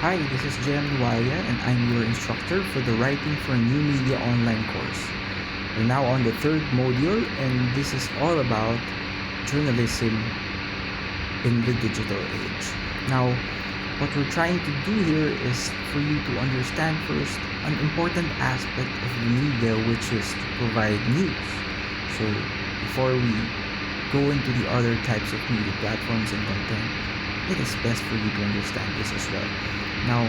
Hi, this is Jem Nuaya, and I'm your instructor for the Writing for New Media online course. We're now on the third module, and this is all about journalism in the digital age. Now, what we're trying to do here is for you to understand first an important aspect of the media, which is to provide news. So, before we go into the other types of media platforms and content, it is best for you to understand this as well. Now,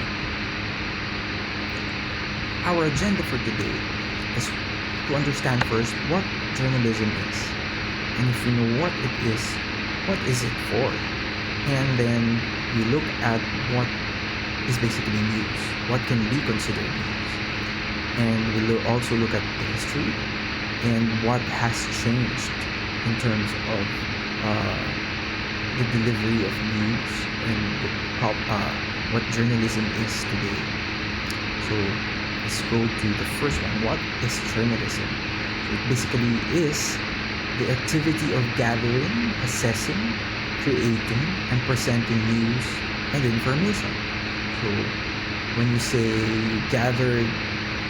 our agenda for today is to understand first what journalism is. And if you know what is it for? And then we look at what is basically news, what can be considered news. And we'll also look at the history and what has changed in terms of the delivery of news and what journalism is today. So let's go to the first one. What is journalism? So it basically is the activity of gathering, assessing, creating, and presenting news and information. So when you say you gathered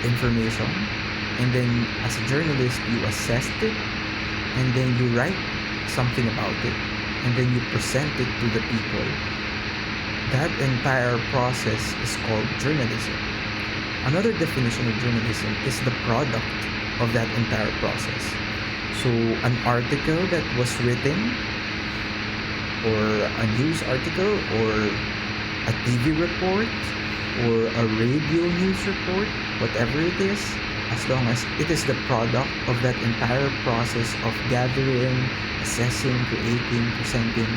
information and then as a journalist you assessed it and then you write something about it and then you present it to the people, that entire process is called journalism. Another definition of journalism is the product of that entire process. So an article that was written, or a news article, or a TV report, or a radio news report, whatever it is, as long as it is the product of that entire process of gathering, assessing, creating, presenting,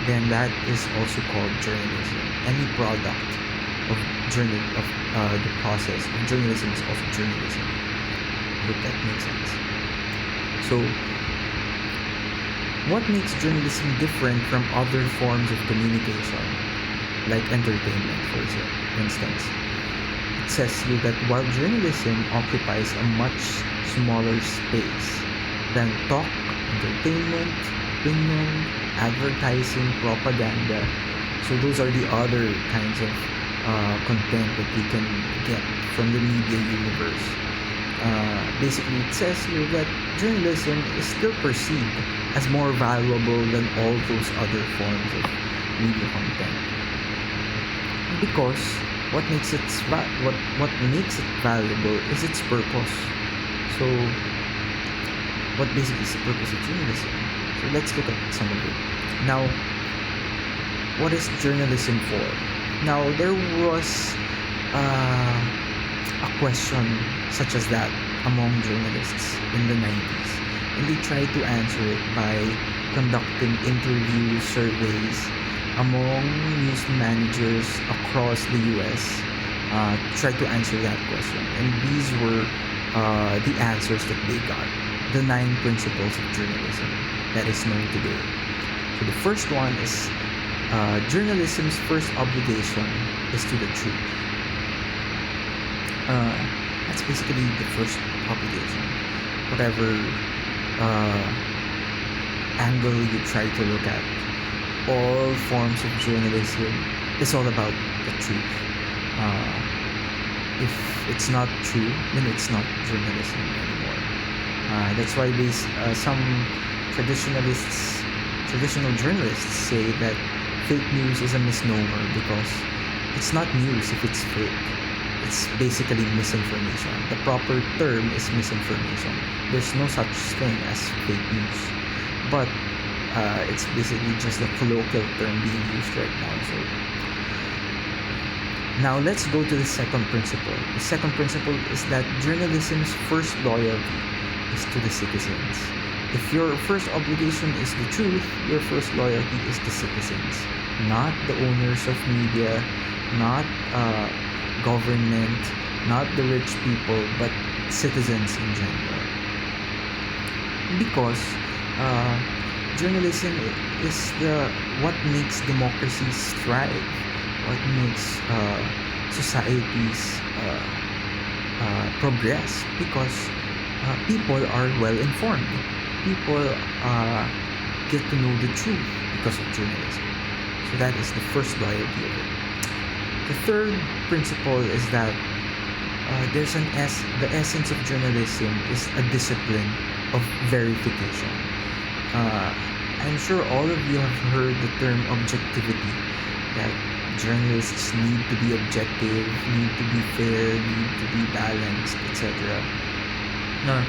then that is also called journalism. Any product of the process of journalism is also journalism. I hope that makes sense. So, what makes journalism different from other forms of communication, like entertainment, for instance? It says here that while journalism occupies a much smaller space than talk, entertainment, opinion, advertising, propaganda, so those are the other kinds of content that you can get from the media universe. Basically, it says here that journalism is still perceived as more valuable than all those other forms of media content, because what makes it valuable is its purpose. So what basically is the purpose of journalism? So let's look at some of it. Now, what is journalism for? Now, there was a question such as that among journalists in the 90s, and they tried to answer it by conducting interview surveys among news managers across the US, tried to answer that question, and these were the answers that they got. The 9 principles of journalism that is known today. So the first one is journalism's first obligation is to the truth. That's basically the first obligation. Whatever angle you try to look at, all forms of journalism is all about the truth. If it's not true, then it's not journalism anymore. That's why some traditional journalists say that fake news is a misnomer, because it's not news if it's fake. It's basically misinformation. The proper term is misinformation. There's no such thing as fake news, but it's basically just a colloquial term being used right now. So now let's go to the second principle. The second principle is that journalism's first loyalty is to the citizens. If your first obligation is the truth, your first loyalty is the citizens, not the owners of media, not government, not the rich people, but citizens in general. Because journalism is what makes democracies thrive, what makes societies progress, because people are well informed. People get to know the truth because of journalism. So that is the first loyalty of it. The third principle is that the essence of journalism is a discipline of verification. Uh, I'm sure all of you have heard the term objectivity, that journalists need to be objective, need to be fair, need to be balanced, etc. Now,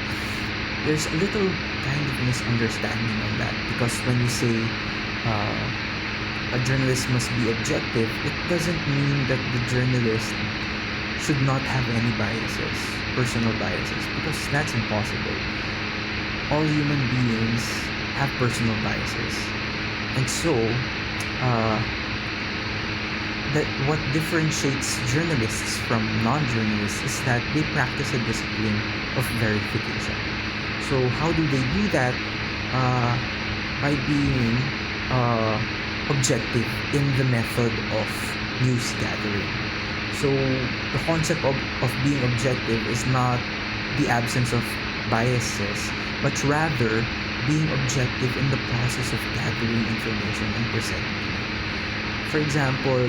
there's a little kind of misunderstanding on that, because when you say a journalist must be objective, it doesn't mean that the journalist should not have any biases, personal biases, because that's impossible. All human beings have personal biases, and so that what differentiates journalists from non-journalists is that they practice a discipline of verification. So how do they do that? By being objective in the method of news gathering. So the concept of being objective is not the absence of biases, but rather being objective in the process of gathering information and presenting it. For example,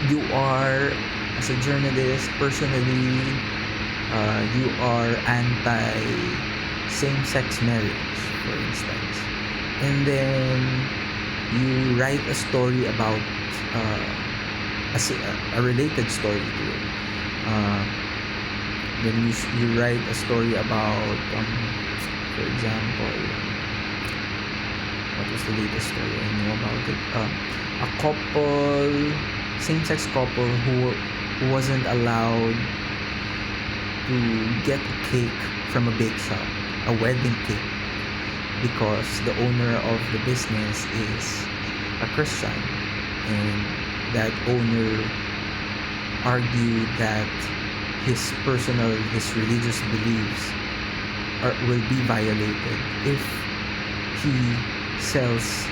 you are, as a journalist, personally, you are anti same-sex marriage, for instance, and then you write a story about a related story to it. Then you write a story about, for example, what was the latest story I know about it? A couple, same-sex couple who wasn't allowed to get a cake from a bake shop, a wedding cake, because the owner of the business is a Christian, and that owner argued that his religious beliefs will be violated if he sells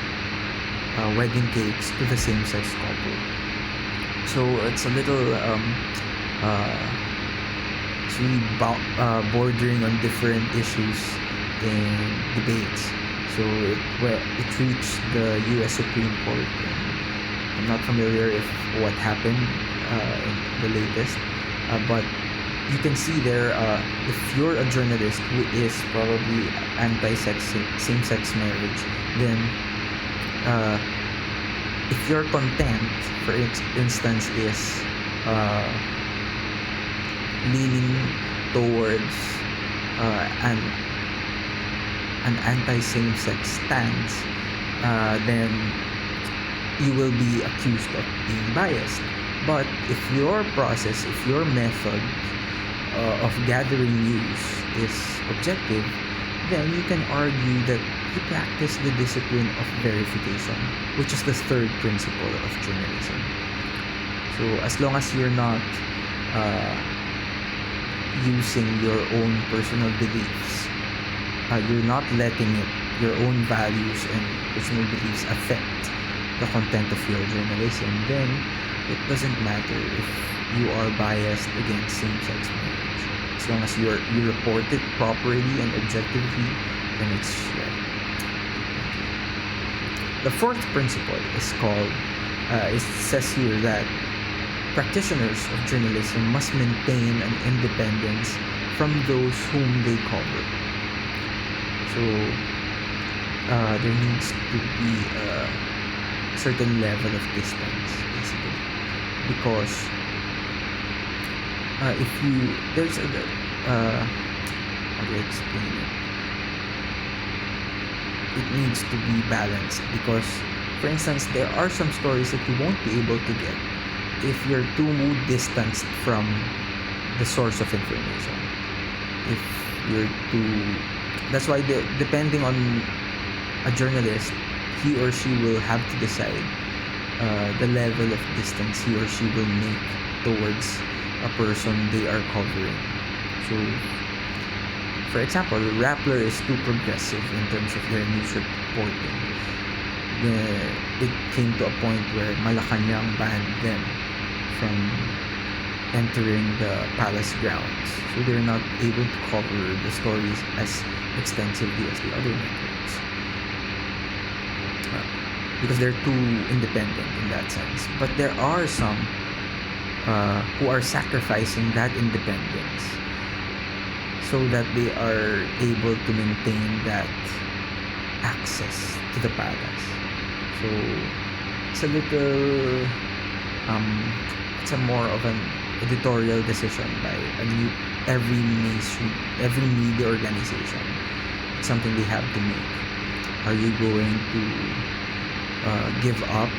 wedding cakes to the same-sex couple. So it's a little it's really bordering on different issues and debates. So it reached the U.S. Supreme Court. I'm not familiar if what happened in the latest, but you can see there, if you're a journalist who is probably same-sex marriage, then if your content, for instance, is leaning towards an anti-same-sex stance, then you will be accused of being biased. But if your process, if your method of gathering news is objective, then you can argue that you practice the discipline of verification, which is the third principle of journalism. So as long as you're not using your own personal beliefs, you're not letting your own values and personal beliefs affect the content of your journalism, then it doesn't matter if you are biased against same-sex marriage. As long as you report it properly and objectively, then it's right. The fourth principle is called, it says here that practitioners of journalism must maintain an independence from those whom they cover. So there needs to be a certain level of distance, basically, because if you there's a how do I explain it? It needs to be balanced, because, for instance, there are some stories that you won't be able to get if you're too distanced from the source of information. If you're too, that's why depending on a journalist, he or she will have to decide the level of distance he or she will make towards a person they are covering. So, for example, Rappler is too progressive in terms of their news reporting. It came to a point where Malacanang banned them from entering the palace grounds, so they're not able to cover the stories as extensively as the other networks. because they're too independent in that sense. But there are some who are sacrificing that independence so that they are able to maintain that access to the palace. So it's a little it's a more of an editorial decision by every media organization. It's something they have to make. Are you going to give up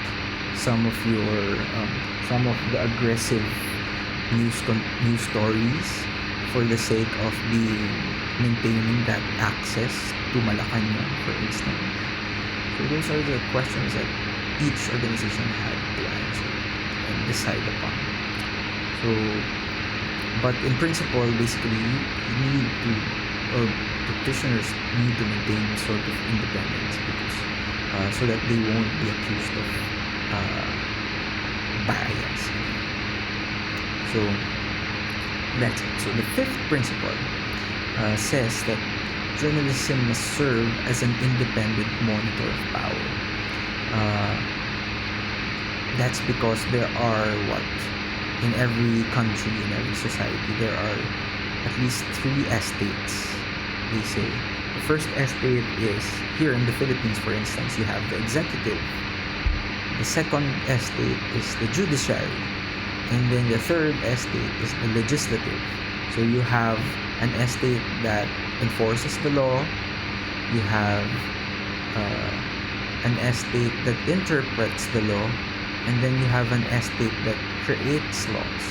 some of the aggressive news stories for the sake of maintaining that access to Malacanang, for instance? So those are the questions that each organization had to answer and decide upon. So, but in principle, basically, you need to, or practitioners need to maintain a sort of independence because so that they won't be accused of bias. So that's it. So the fifth principle says that journalism must serve as an independent monitor of power. That's because there are in every country, in every society, there are at least 3 estates, they say. The first estate is, here in the Philippines, for instance, you have the executive. The second estate is the judiciary. And then the third estate is the legislative. So you have an estate that enforces the law. You have an estate that interprets the law. And then you have an estate that creates laws.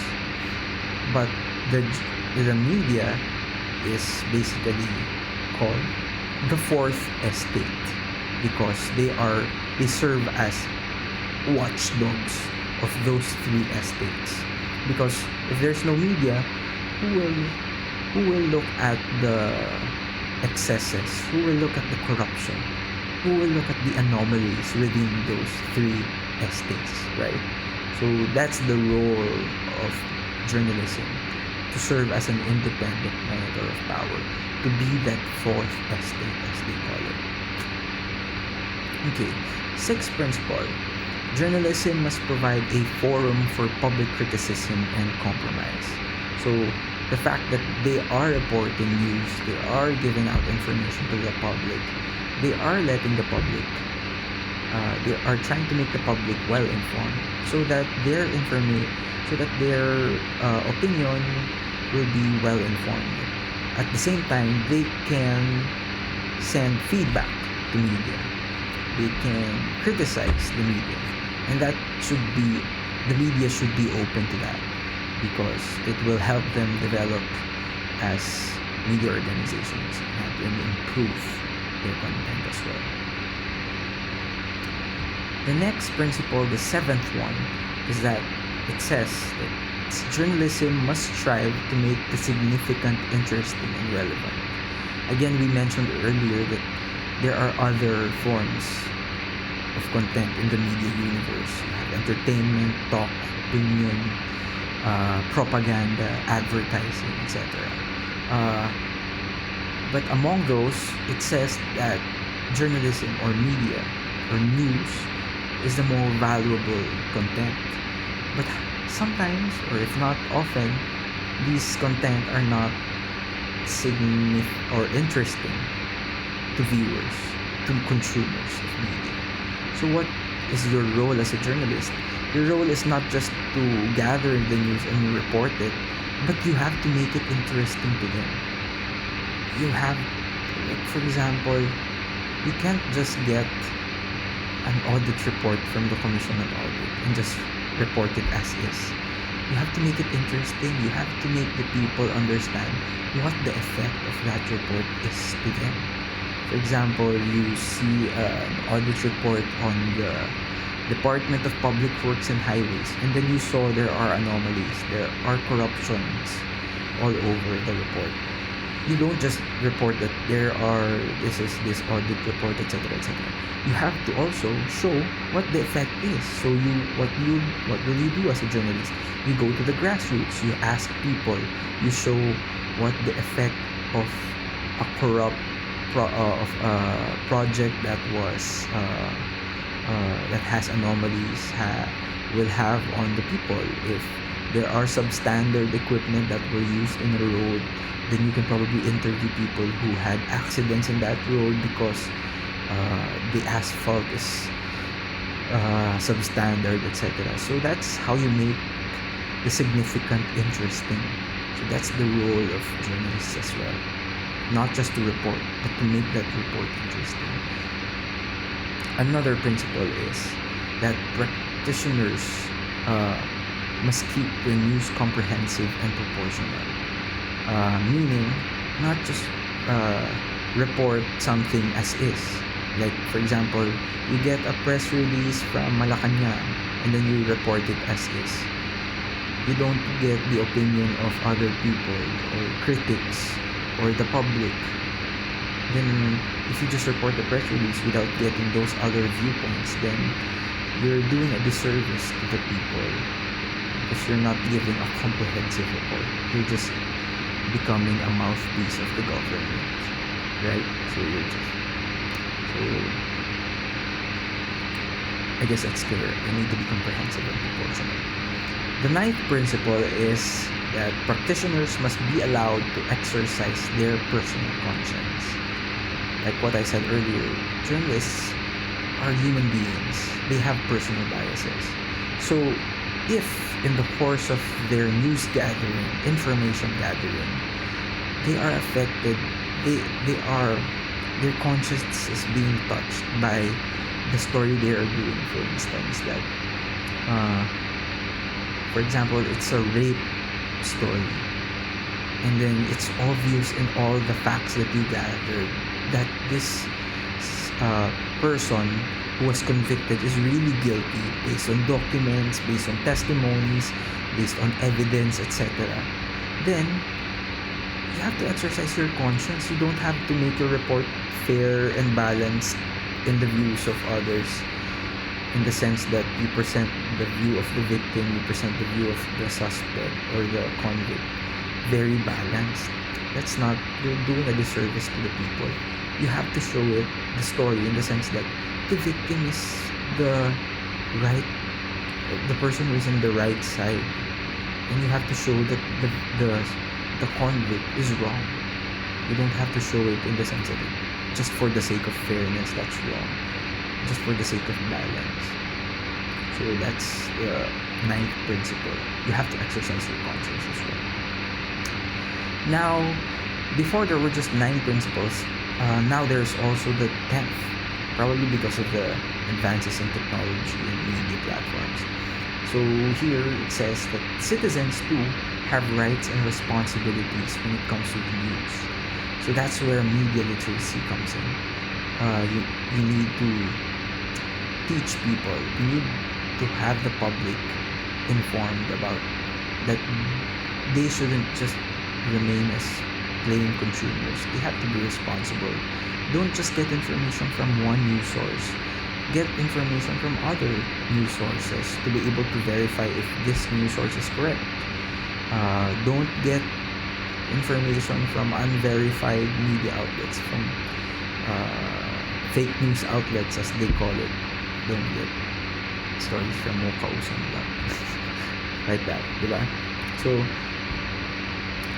But the media is basically called the fourth estate because they serve as watchdogs of those 3 estates. Because if there's no media, who will look at the excesses? Who will look at the corruption? Who will look at the anomalies within those 3 estates, right? So that's the role of journalism, to serve as an independent monitor of power, to be that fourth estate, as they call it. Okay, sixth principle. Journalism must provide a forum for public criticism and compromise. So the fact that they are reporting news, they are giving out information to the public, they are letting the public, they are trying to make the public well informed so that their opinion will be well informed. At the same time, they can send feedback to media. They can criticize the media. And the media should be open to that because it will help them develop as media organizations and improve their content as well. The next principle, the seventh one, is that it says that journalism must strive to make the significant interesting and relevant. Again, we mentioned earlier that there are other forms of content in the media universe. You have entertainment, talk, opinion, propaganda, advertising, etc. But among those, it says that journalism or media or news is the more valuable content. But sometimes, or if not often, these content are not significant or interesting to viewers, to consumers of media. So what is your role as a journalist? Your role is not just to gather the news and report it, but you have to make it interesting to them. You have, like for example, you can't just get an audit report from the Commission on Audit and just report it as is. You have to make it interesting. You have to make the people understand what the effect of that report is to them. For example, you see an audit report on the Department of Public Works and Highways, and then you saw there are anomalies, there are corruptions all over the report. You don't just report that this audit report, etc., etc. You have to also show what the effect is. So what will you do as a journalist? You go to the grassroots. You ask people. You show what the effect of a corrupt project that was that has anomalies will have on the people. If there are substandard equipment that were used in a road, then you can probably interview people who had accidents in that road because the asphalt is substandard, etc. So that's how you make the significant interesting. So that's the role of journalists as well. Not just to report, but to make that report interesting. Another principle is that practitioners must keep the news comprehensive and proportional. Meaning, not just report something as is. Like, for example, you get a press release from Malacanang and then you report it as is. You don't get the opinion of other people or critics or the public. Then, if you just report the press release without getting those other viewpoints, then you're doing a disservice to the people because you're not giving a comprehensive report. You're just becoming a mouthpiece of the government, right? So I guess that's clear. You need to be comprehensive and proportional. The ninth principle is that practitioners must be allowed to exercise their personal conscience. Like what I said earlier, journalists are human beings. They have personal biases. So if in the course of their news gathering, information gathering, they are affected, their conscience is being touched by the story they are doing. For instance, that for example, it's a rape story, and then it's obvious in all the facts that you gathered that this person who was convicted is really guilty based on documents, based on testimonies, based on evidence, etc. Then you have to exercise your conscience. You don't have to make your report fair and balanced in the views of others, in the sense that you present the view of the victim, you present the view of the suspect or the convict very balanced. That's not, you're doing a disservice to the people. You have to show it, the story, in the sense that the victim is the person who is on the right side, and you have to show that the convict is wrong. You don't have to show it in the sense that just for the sake of fairness, that's wrong. Just for the sake of balance. So that's the ninth principle. You have to exercise your conscience as well. Now, before there were just 9 principles, now there's also the 10th, probably because of the advances in technology and media platforms. So here it says that citizens too have rights and responsibilities when it comes to the news. So that's where media literacy comes in. You need to teach people. You need to have the public informed about that they shouldn't just remain as plain consumers. They have to be responsible. Don't just get information from one news source. Get information from other news sources to be able to verify if this news source is correct. Don't get information from unverified media outlets, from fake news outlets as they call it. Don't get stories from Mukausan lang. Like that, diba? So,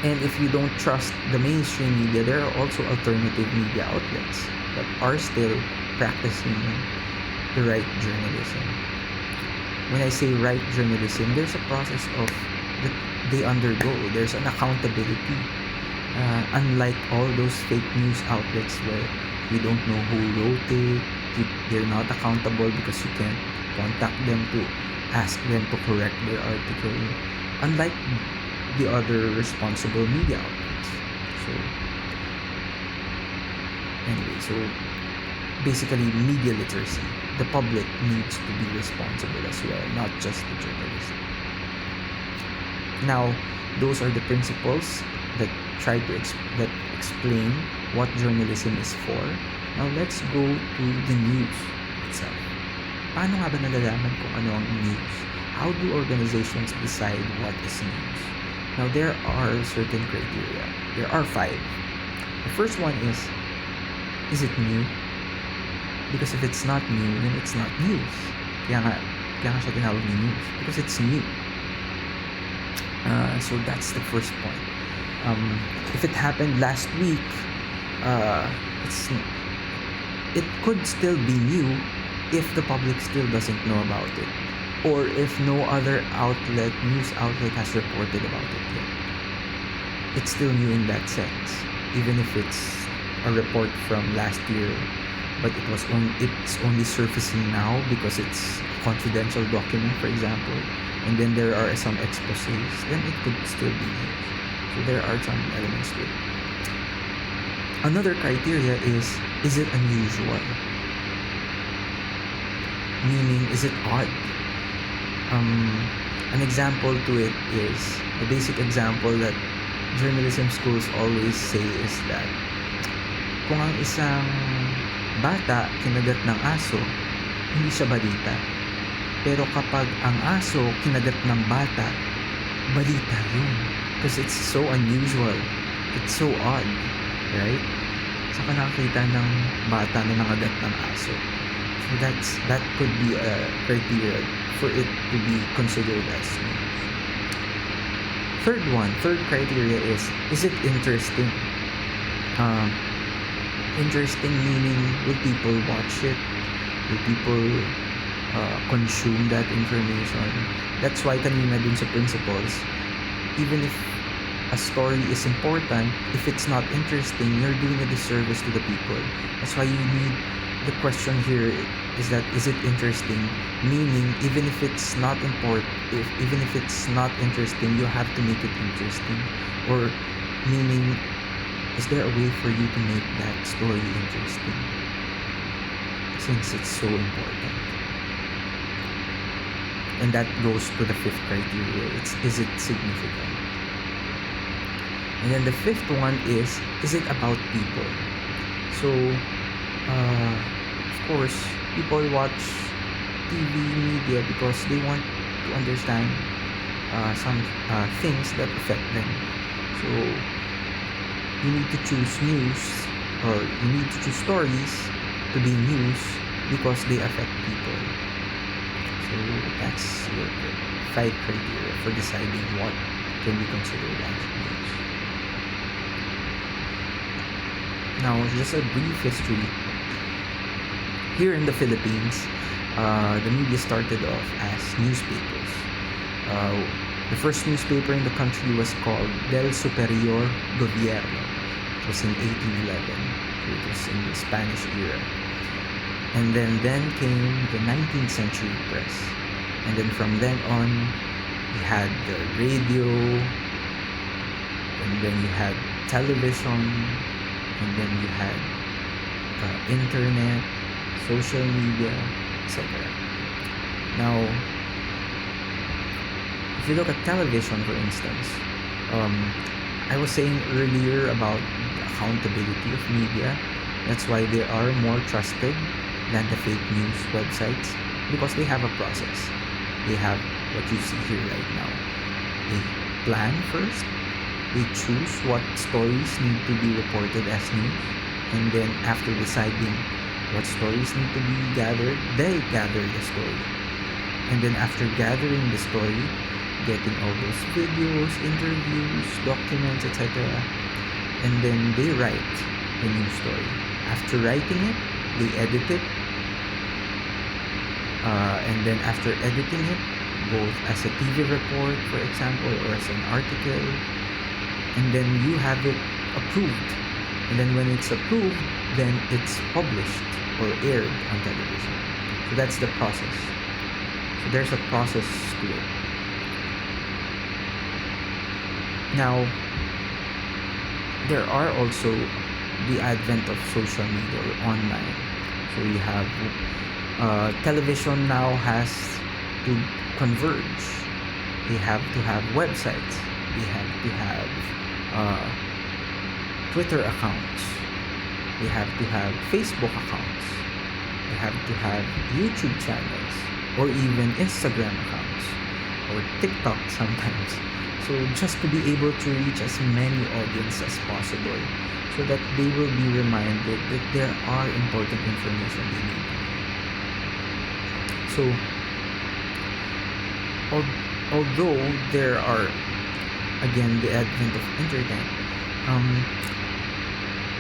and if you don't trust the mainstream media, there are also alternative media outlets that are still practicing the right journalism. When I say right journalism, there's a process of that they undergo. There's an accountability. Unlike all those fake news outlets where we don't know who wrote it, they're not accountable because you can't contact them to ask them to correct their article. Unlike the other responsible media outlets. So, anyway, so basically media literacy. The public needs to be responsible as well, not just the journalist. Now, those are the principles that that explain what journalism is for. Now, let's go to the news itself. Paano nga ba nalalaman kung ano ang news? How do organizations decide what is news? Now, there are certain criteria. There are 5. The first one is it new? Because if it's not new, then it's not news. Kaya nga siya tinawag na news. Because it's new. So that's the first point. If it happened last week, it could still be new if the public still doesn't know about it, or if no other news outlet has reported about it yet. It's still new in that sense, even if it's a report from last year, but it's only surfacing now because it's a confidential document, for example, and then there are some exposés, then it could still be news. So there are some elements to it. Another criteria is it unusual? Meaning, is it odd? An example to it is, the basic example that journalism schools always say is that kung ang isang bata kinagat ng aso, hindi siya balita. Pero kapag ang aso kinagat ng bata, balita yun. Because it's so unusual. It's so odd. Right? Saka nakakita ng bata na nangagat ng aso. So that could be a criteria for it to be considered as news. Third criteria is it interesting? Interesting meaning, will people watch it? Will people consume that information? That's why kanina dun sa principles, even if a story is important, if it's not interesting, you're doing a disservice to the people. That's why you need, the question here is that, is it interesting? Meaning, even if it's not even if it's not interesting, you have to make it interesting. Or meaning, is there a way for you to make that story interesting? Since it's so important. And that goes to the fifth criteria. Is it significant? And then the fifth one is it about people? So, of course, people watch TV media because they want to understand some things that affect them. So, you need to choose news, or you need to choose stories to be news because they affect people. So, that's your 5 criteria for deciding what can be considered as news. Now, just a brief history. Here in the Philippines, the media started off as newspapers. The first newspaper in the country was called Del Superior Gobierno. It was in 1811. So it was in the Spanish era. And then came the 19th century press. And then from then on, you had the radio, and then you had television, and then you had internet, social media, etc. Now, if you look at television, for instance, I was saying earlier about the accountability of media. That's why they are more trusted than the fake news websites, because they have a process. They have what you see here right now. They plan first. They choose what stories need to be reported as news, and then after deciding what stories need to be gathered, they gather the story. And then after gathering the story, getting all those videos, interviews, documents, etc., and then they write the news story. After writing it, they edit it, and then after editing it, both as a TV report, for example, or as an article, and then you have it approved. And then when it's approved, then it's published or aired on television. So that's the process. So there's a process to it. Now, there are also the advent of social media or online. So you have television now has to converge. They have to have websites. They have to have Twitter accounts. They have to have Facebook accounts. They have to have YouTube channels, or even Instagram accounts, or TikTok sometimes. So just to be able to reach as many audience as possible, so that they will be reminded that there are important information they need. So although there are, again, the advent of internet,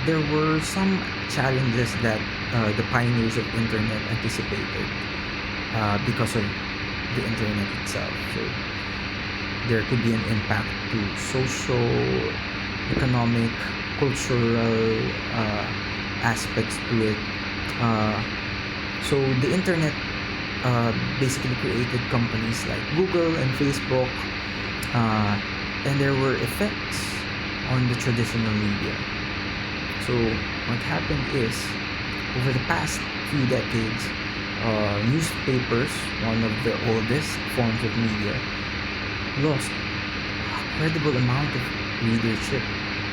there were some challenges that the pioneers of internet anticipated because of the internet itself. So there could be an impact to social, economic, cultural aspects to it. So the internet basically created companies like Google and Facebook, and there were effects on the traditional media. So what happened is, over the past few decades, newspapers, one of the oldest forms of media, lost a credible amount of readership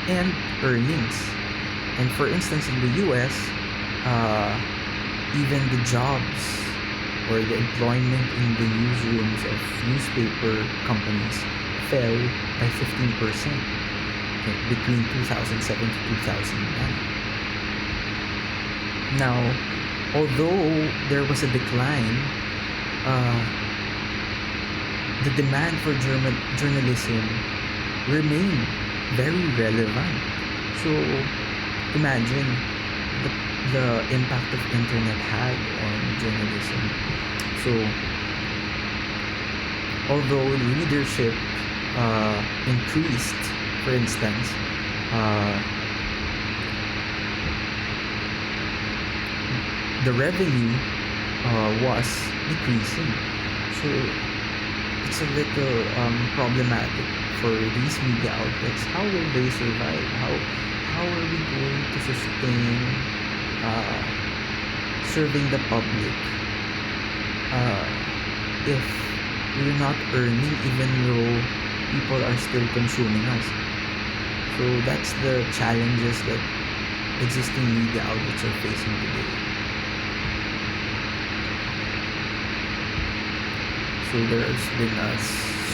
and earnings. And for instance, in the US, even the jobs or the employment in the newsrooms of newspaper companies fell by 15% between 2007 to 2009. Now, although there was a decline, the demand for journalism remained very relevant. So imagine the impact of internet had on journalism. So although readership increased, for instance, the revenue was decreasing. So it's a little problematic for these media outlets. How will they survive? How are we going to sustain serving the public if we're not earning, even though people are still consuming us? So that's the challenges that existing media outlets are facing today. So there's been a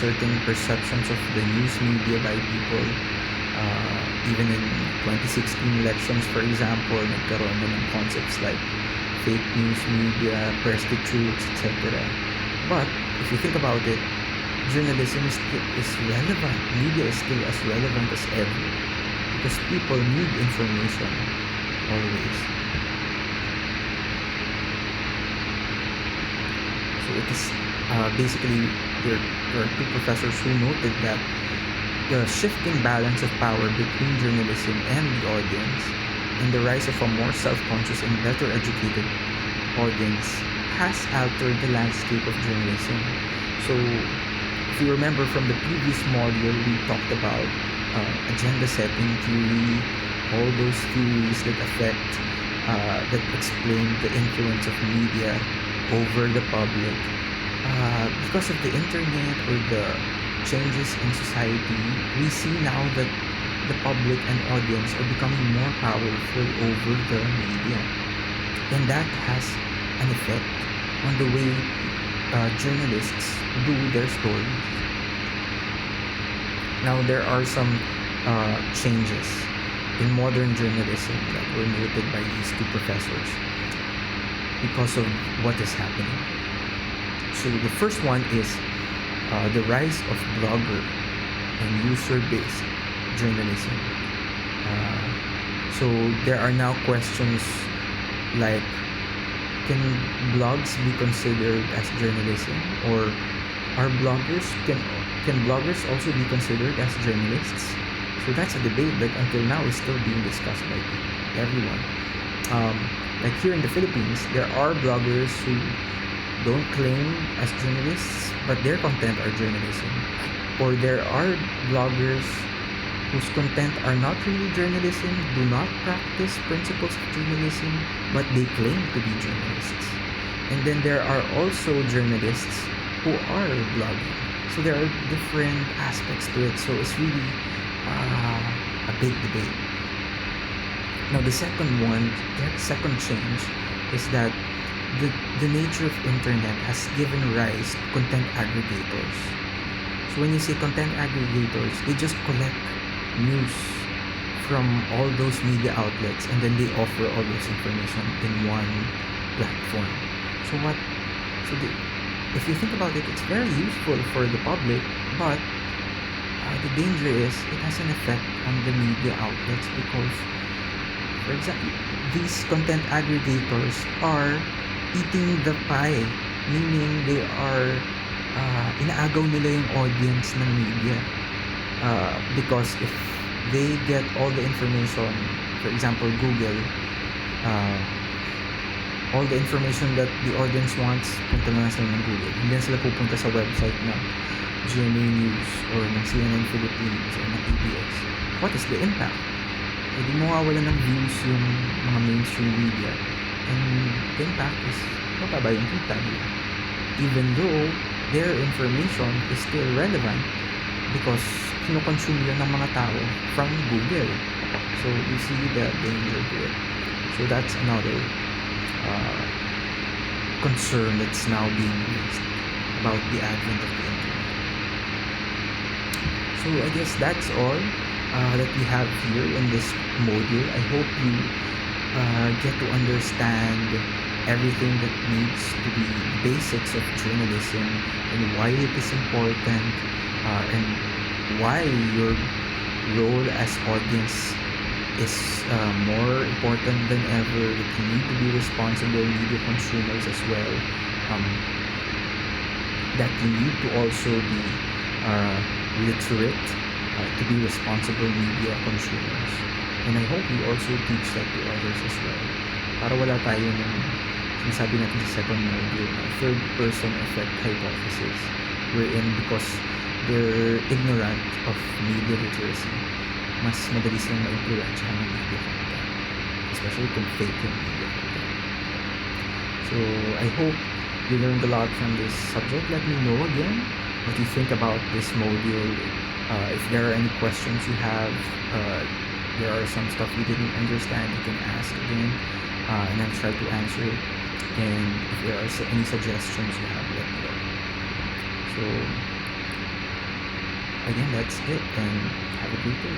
certain perceptions of the news media by people. Even in 2016 elections, for example, nagkaroon na ng concepts like fake news media, prostitutes, etc. But if you think about it, journalism is relevant. Media is still as relevant as ever because people need information always. So it is basically, there are two professors who noted that the shifting balance of power between journalism and the audience, and the rise of a more self-conscious and better educated audience, has altered the landscape of journalism. So if you remember from the previous module, we talked about agenda setting theory, all those theories that affect, that explain the influence of media over the public. Because of the internet or the changes in society, we see now that the public and audience are becoming more powerful over the media, and that has an effect on the way journalists do their stories. Now, there are some changes in modern journalism that were noted by these two professors because of what is happening. So the first one is the rise of blogger and user-based journalism. So there are now questions like, can blogs be considered as journalism, or are bloggers can bloggers also be considered as journalists? So that's a debate that until now is still being discussed by everyone. Like here in the Philippines, there are bloggers who don't claim as journalists, but their content are journalism. Or there are bloggers whose content are not really journalism, do not practice principles of journalism, but they claim to be journalists. And then there are also journalists who are blogging. So there are different aspects to it. So it's really a big debate. Now the second change is that the nature of internet has given rise to content aggregators. So when you say content aggregators, they just collect news from all those media outlets and then they offer all those information in one platform. So what? So the, if you think about it, it's very useful for the public, but the danger is it has an effect on the media outlets because, for example, these content aggregators are eating the pie, meaning they are inaagaw nila yung audience ng media. Because if they get all the information, for example, Google, all the information that the audience wants, punta na sila ng Google. Hindi na sila pupunta sa website ng GMA News or ng CNN Philippines or ng ABS. What is the impact? Hindi mawawala ng views yung mga mainstream media. And the impact is mababa yung kita nila. Even though their information is still relevant because kinoconsume yun ng mga tao from Google. So you see the danger to it. So that's another concern that's now being raised about the advent of the internet. So I guess that's all that we have here in this module. I hope you get to understand everything that needs to be basics of journalism and why it is important and why your role as audience is more important than ever. That you need to be responsible media consumers as well. That you need to also be literate to be responsible media consumers. And I hope you also teach that to others as well. Para wala tayo ng sinasabi natin sa second module na third person effect hypothesis, wherein because they're ignorant of media literacy, mas madali silang ma-influensyahan ng media content, especially kung fake yung media content. So I hope you learned a lot from this subject. Let me know again what you think about this module. If there are any questions you have, there are some stuff you didn't understand, you can ask again, and I'll try to answer it. And if there are any suggestions you have, let me know. So again, that's it, and have a great day.